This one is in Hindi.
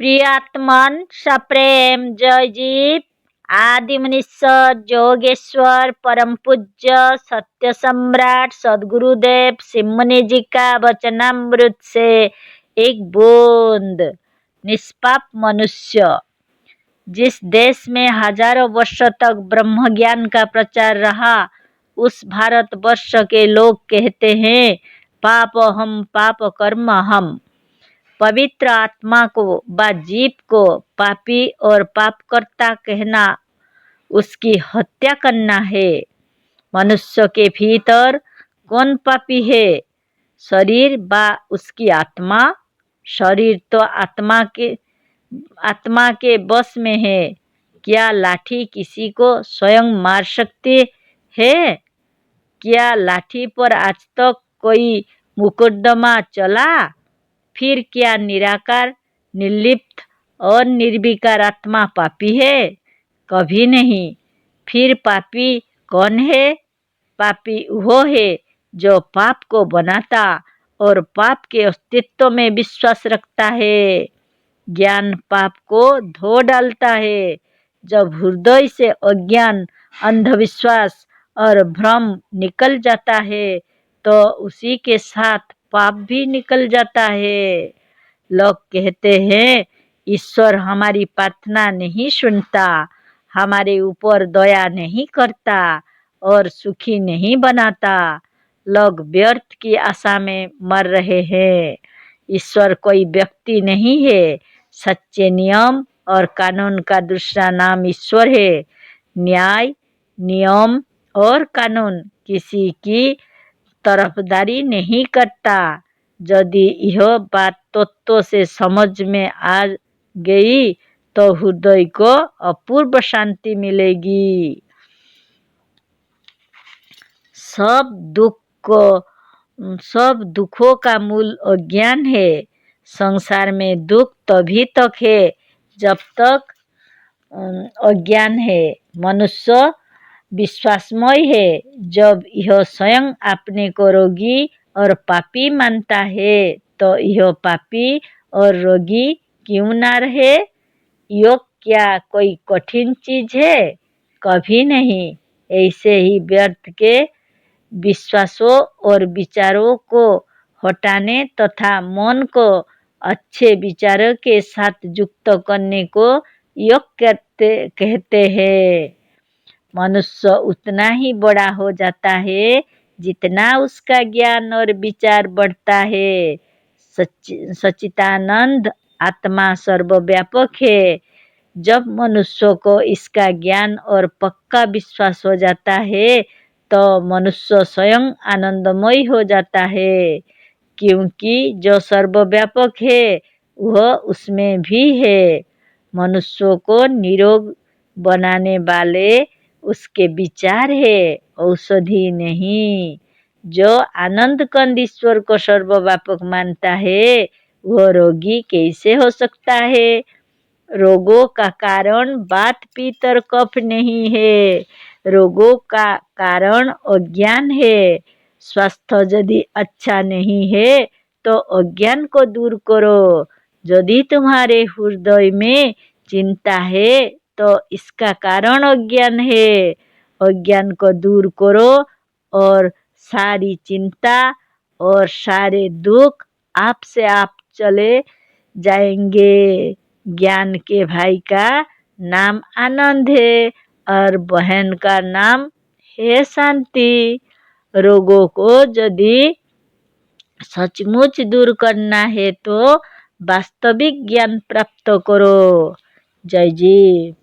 प्रियात्मन सप्रेम जय जीव आदि मनीश्वर जोगेश्वर परम पूज्य सत्य सम्राट सदगुरुदेव सिमनी जी का वचनामृत से एक बूंद। निष्पाप मनुष्य। जिस देश में हजारों वर्षों तक ब्रह्म ज्ञान का प्रचार रहा, उस भारत वर्ष के लोग कहते हैं पाप हम पाप कर्म हम। पवित्र आत्मा को व जीव को पापी और पापकर्ता कहना उसकी हत्या करना है। मनुष्य के भीतर कौन पापी है? शरीर व उसकी आत्मा। शरीर तो आत्मा के बस में है। क्या लाठी किसी को स्वयं मार सकती है? क्या लाठी पर आज तक कोई मुकदमा चला? फिर क्या निराकार, निर्लिप्त और निर्विकार आत्मा पापी है? कभी नहीं। फिर पापी कौन है? पापी वो है जो पाप को बनाता और पाप के अस्तित्व में विश्वास रखता है। ज्ञान पाप को धो डालता है। जब हृदय से अज्ञान, अंधविश्वास और भ्रम निकल जाता है तो उसी के साथ पाप भी निकल जाता है। लोग कहते हैं ईश्वर हमारी प्रार्थना नहीं सुनता, हमारे ऊपर दया नहीं करता और सुखी नहीं बनाता। लोग व्यर्थ की आशा में मर रहे हैं। ईश्वर कोई व्यक्ति नहीं है। सच्चे नियम और कानून का दूसरा नाम ईश्वर है। न्याय, नियम और कानून किसी की तरफदारी नहीं करता। यदि यह बात तत्व से समझ में आ गई तो हृदय को अपूर्व शांति मिलेगी। सब दुखों का मूल अज्ञान है। संसार में दुख तभी तक है जब तक अज्ञान है। मनुष्य विश्वासमय है। जब यह स्वयं अपने को रोगी और पापी मानता है तो यह पापी और रोगी क्यों ना रहे? योग क्या कोई कठिन चीज है? कभी नहीं। ऐसे ही व्यर्थ के विश्वासों और विचारों को हटाने तथा मन को अच्छे विचारों के साथ युक्त करने को योग कहते हैं। मनुष्य उतना ही बड़ा हो जाता है जितना उसका ज्ञान और विचार बढ़ता है। सच्चिदानंद आत्मा सर्वव्यापक है। जब मनुष्य को इसका ज्ञान और पक्का विश्वास हो जाता है तो मनुष्य स्वयं आनंदमय हो जाता है, क्योंकि जो सर्वव्यापक है वह उसमें भी है। मनुष्य को निरोग बनाने वाले उसके विचार है, औषधि नहीं। जो आनंद कंद ईश्वर को सर्वव्यापक मानता है वह रोगी कैसे हो सकता है? रोगों का कारण वात पित्त और कफ नहीं है। रोगों का कारण अज्ञान है। स्वास्थ्य यदि अच्छा नहीं है तो अज्ञान को दूर करो। यदि तुम्हारे हृदय में चिंता है तो इसका कारण अज्ञान है। अज्ञान को दूर करो और सारी चिंता और सारे दुख आप से आप चले जाएंगे। ज्ञान के भाई का नाम आनंद है और बहन का नाम है शांति। रोगों को यदि सचमुच दूर करना है तो वास्तविक ज्ञान प्राप्त करो। जय जी।